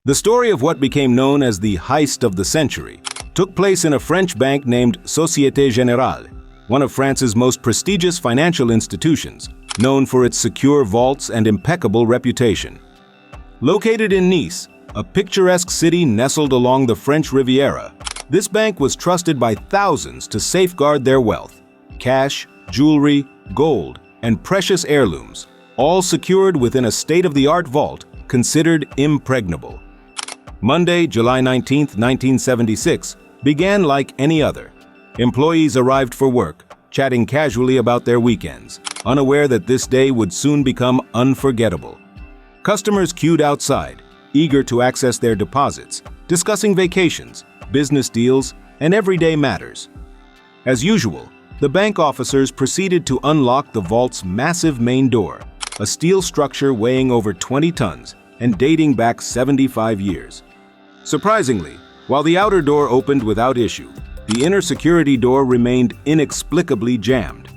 The story of what became known as the heist of the century took place in a French bank named Société Générale, one of France's most prestigious financial institutions, known for its secure vaults and impeccable reputation. Located in Nice, a picturesque city nestled along the French Riviera, this bank was trusted by thousands to safeguard their wealth: cash, jewelry, gold, and precious heirlooms, all secured within a state-of-the-art vault considered impregnable. Monday, July 19, 1976, began like any other. Employees arrived for work, chatting casually about their weekends, unaware that this day would soon become unforgettable. Customers queued outside, eager to access their deposits, discussing vacations, business deals, and everyday matters. As usual, the bank officers proceeded to unlock the vault's massive main door, a steel structure weighing over 20 tons and dating back 75 years. Surprisingly, while the outer door opened without issue, the inner security door remained inexplicably jammed.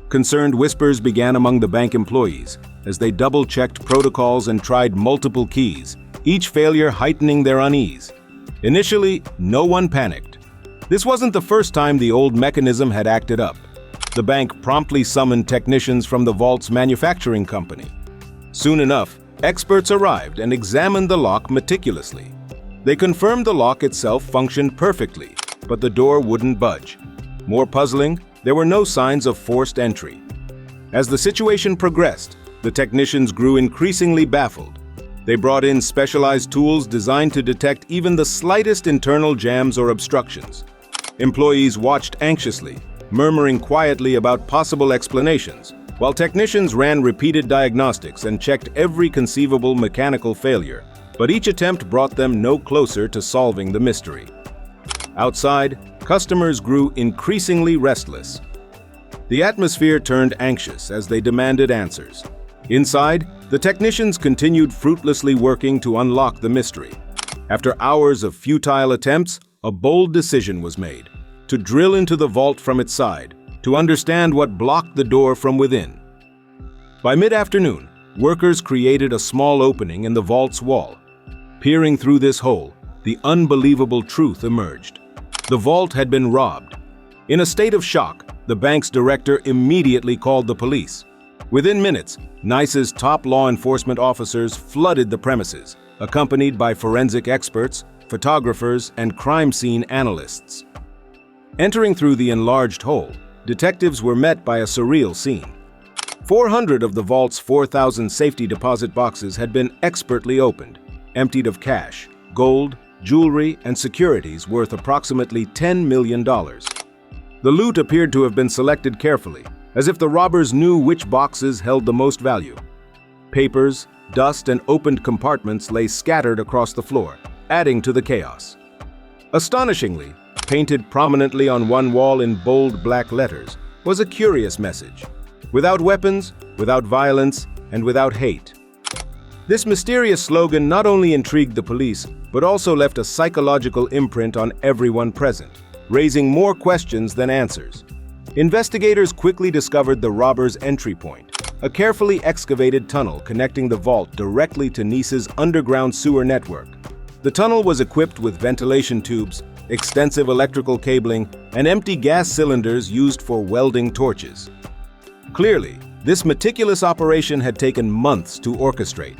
Concerned whispers began among the bank employees as they double-checked protocols and tried multiple keys, each failure heightening their unease. Initially, no one panicked. This wasn't the first time the old mechanism had acted up. The bank promptly summoned technicians from the vault's manufacturing company. Soon enough, experts arrived and examined the lock meticulously. They confirmed the lock itself functioned perfectly, but the door wouldn't budge. More puzzling, there were no signs of forced entry. As the situation progressed, the technicians grew increasingly baffled. They brought in specialized tools designed to detect even the slightest internal jams or obstructions. Employees watched anxiously, murmuring quietly about possible explanations, while technicians ran repeated diagnostics and checked every conceivable mechanical failure, but each attempt brought them no closer to solving the mystery. Outside, customers grew increasingly restless. The atmosphere turned anxious as they demanded answers. Inside, the technicians continued fruitlessly working to unlock the mystery. After hours of futile attempts, a bold decision was made: to drill into the vault from its side, to understand what blocked the door from within. By mid-afternoon, workers created a small opening in the vault's wall. Peering through this hole, the unbelievable truth emerged. The vault had been robbed. In a state of shock, the bank's director immediately called the police. Within minutes, Nice's top law enforcement officers flooded the premises, accompanied by forensic experts, photographers, and crime scene analysts. Entering through the enlarged hole, detectives were met by a surreal scene. 400 of the vault's 4,000 safety deposit boxes had been expertly opened, emptied of cash, gold, jewelry, and securities worth approximately $10 million. The loot appeared to have been selected carefully, as if the robbers knew which boxes held the most value. Papers, dust, and opened compartments lay scattered across the floor, adding to the chaos. Astonishingly, painted prominently on one wall in bold black letters, was a curious message: without weapons, without violence, and without hate. This mysterious slogan not only intrigued the police, but also left a psychological imprint on everyone present, raising more questions than answers. Investigators quickly discovered the robbers' entry point, a carefully excavated tunnel connecting the vault directly to Nice's underground sewer network. The tunnel was equipped with ventilation tubes, extensive electrical cabling, and empty gas cylinders used for welding torches. Clearly, this meticulous operation had taken months to orchestrate.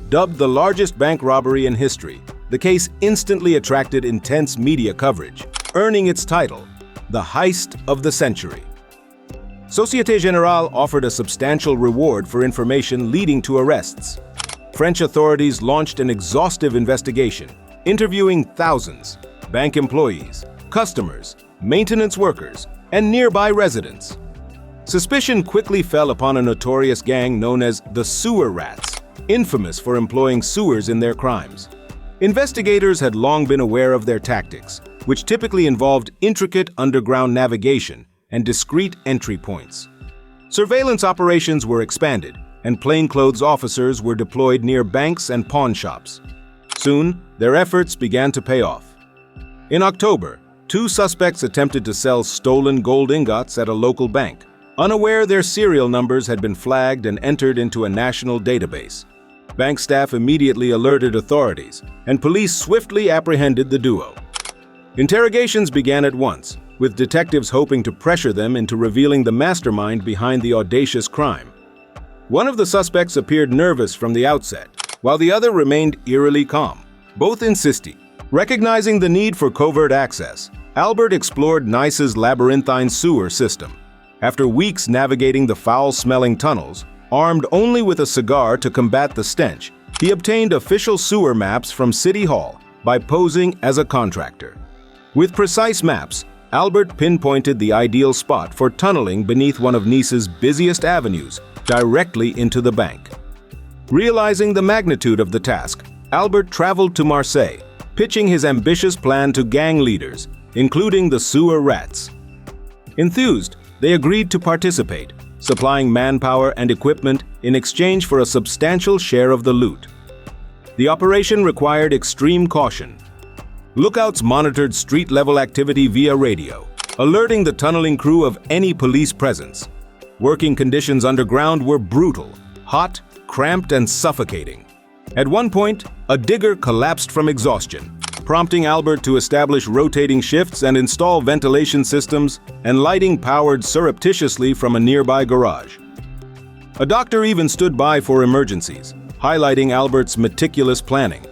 Dubbed the largest bank robbery in history, the case instantly attracted intense media coverage, earning its title, the Heist of the Century. Société Générale offered a substantial reward for information leading to arrests. French authorities launched an exhaustive investigation, interviewing thousands: bank employees, customers, maintenance workers, and nearby residents. Suspicion quickly fell upon a notorious gang known as the Sewer Rats, infamous for employing sewers in their crimes. Investigators had long been aware of their tactics, which typically involved intricate underground navigation and discreet entry points. Surveillance operations were expanded, and plainclothes officers were deployed near banks and pawn shops. Soon, their efforts began to pay off. In October, 2 suspects attempted to sell stolen gold ingots at a local bank, unaware their serial numbers had been flagged and entered into a national database. Bank staff immediately alerted authorities, and police swiftly apprehended the duo. Interrogations began at once, with detectives hoping to pressure them into revealing the mastermind behind the audacious crime. One of the suspects appeared nervous from the outset, while the other remained eerily calm. Both insisted. Recognizing the need for covert access, Albert explored Nice's labyrinthine sewer system. After weeks navigating the foul-smelling tunnels, armed only with a cigar to combat the stench, he obtained official sewer maps from City Hall by posing as a contractor. With precise maps, Albert pinpointed the ideal spot for tunneling beneath one of Nice's busiest avenues, directly into the bank. Realizing the magnitude of the task, Albert traveled to Marseille, pitching his ambitious plan to gang leaders, including the sewer rats. Enthused, they agreed to participate, supplying manpower and equipment in exchange for a substantial share of the loot. The operation required extreme caution. Lookouts monitored street-level activity via radio, alerting the tunneling crew of any police presence. Working conditions underground were brutal, hot, cramped, and suffocating. At one point, a digger collapsed from exhaustion, prompting Albert to establish rotating shifts and install ventilation systems and lighting powered surreptitiously from a nearby garage. A doctor even stood by for emergencies, highlighting Albert's meticulous planning.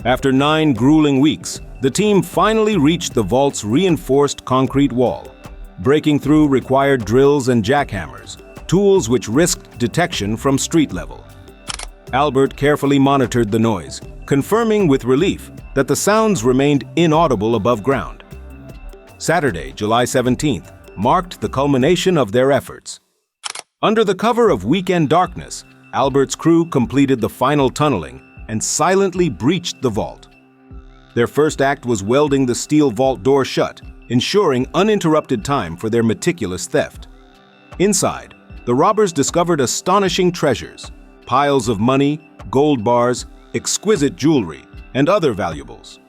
After 9 grueling weeks, the team finally reached the vault's reinforced concrete wall. Breaking through required drills and jackhammers, tools which risked detection from street level. Albert carefully monitored the noise, confirming with relief that the sounds remained inaudible above ground. Saturday, July 17th, marked the culmination of their efforts. Under the cover of weekend darkness, Albert's crew completed the final tunneling and silently breached the vault. Their first act was welding the steel vault door shut, ensuring uninterrupted time for their meticulous theft. Inside, the robbers discovered astonishing treasures, piles of money, gold bars, exquisite jewelry, and other valuables.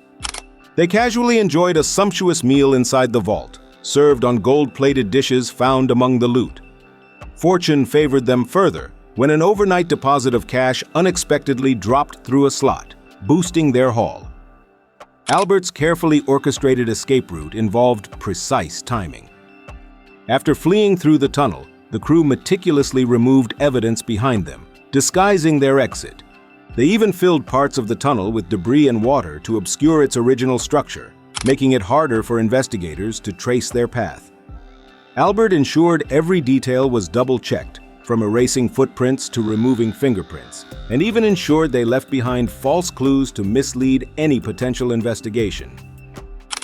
They casually enjoyed a sumptuous meal inside the vault, served on gold-plated dishes found among the loot. Fortune favored them further when an overnight deposit of cash unexpectedly dropped through a slot, boosting their haul. Albert's carefully orchestrated escape route involved precise timing. After fleeing through the tunnel, the crew meticulously removed evidence behind them, disguising their exit. They even filled parts of the tunnel with debris and water to obscure its original structure, making it harder for investigators to trace their path. Albert ensured every detail was double-checked, from erasing footprints to removing fingerprints, and even ensured they left behind false clues to mislead any potential investigation.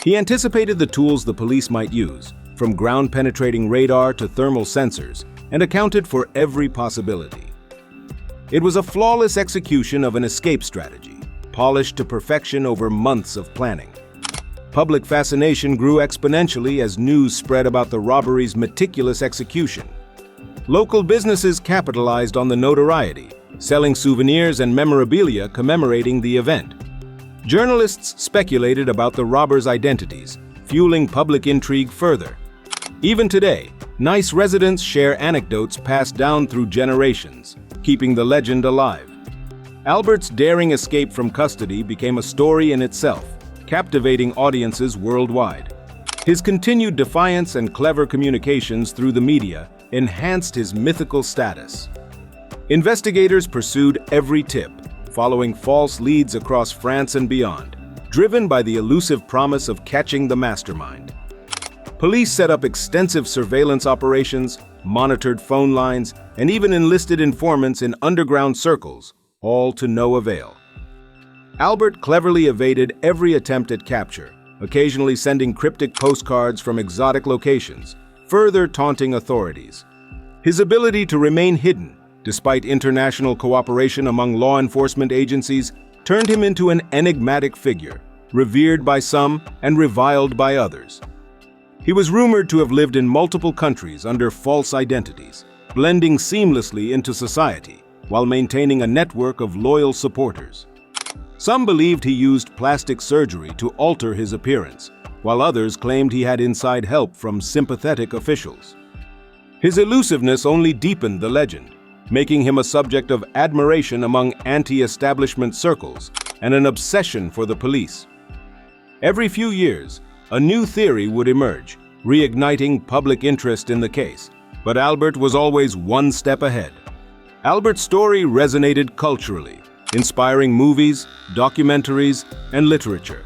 He anticipated the tools the police might use, from ground-penetrating radar to thermal sensors, and accounted for every possibility. It was a flawless execution of an escape strategy, polished to perfection over months of planning. Public fascination grew exponentially as news spread about the robbery's meticulous execution. Local businesses capitalized on the notoriety, selling souvenirs and memorabilia commemorating the event. Journalists speculated about the robbers' identities, fueling public intrigue further. Even today, Nice residents share anecdotes passed down through generations, keeping the legend alive. Albert's daring escape from custody became a story in itself, captivating audiences worldwide. His continued defiance and clever communications through the media enhanced his mythical status. Investigators pursued every tip, following false leads across France and beyond, driven by the elusive promise of catching the mastermind. Police set up extensive surveillance operations, monitored phone lines, and even enlisted informants in underground circles, all to no avail. Albert cleverly evaded every attempt at capture, occasionally sending cryptic postcards from exotic locations, further taunting authorities. His ability to remain hidden, despite international cooperation among law enforcement agencies, turned him into an enigmatic figure, revered by some and reviled by others. He was rumored to have lived in multiple countries under false identities, blending seamlessly into society while maintaining a network of loyal supporters. Some believed he used plastic surgery to alter his appearance, while others claimed he had inside help from sympathetic officials. His elusiveness only deepened the legend. making him a subject of admiration among anti-establishment circles and an obsession for the police. Every few years, a new theory would emerge, reigniting public interest in the case, but Albert was always one step ahead. Albert's story resonated culturally, inspiring movies, documentaries, and literature.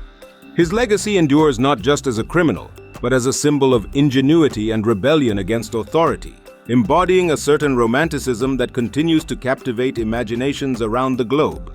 His legacy endures not just as a criminal, but as a symbol of ingenuity and rebellion against authority, embodying a certain romanticism that continues to captivate imaginations around the globe.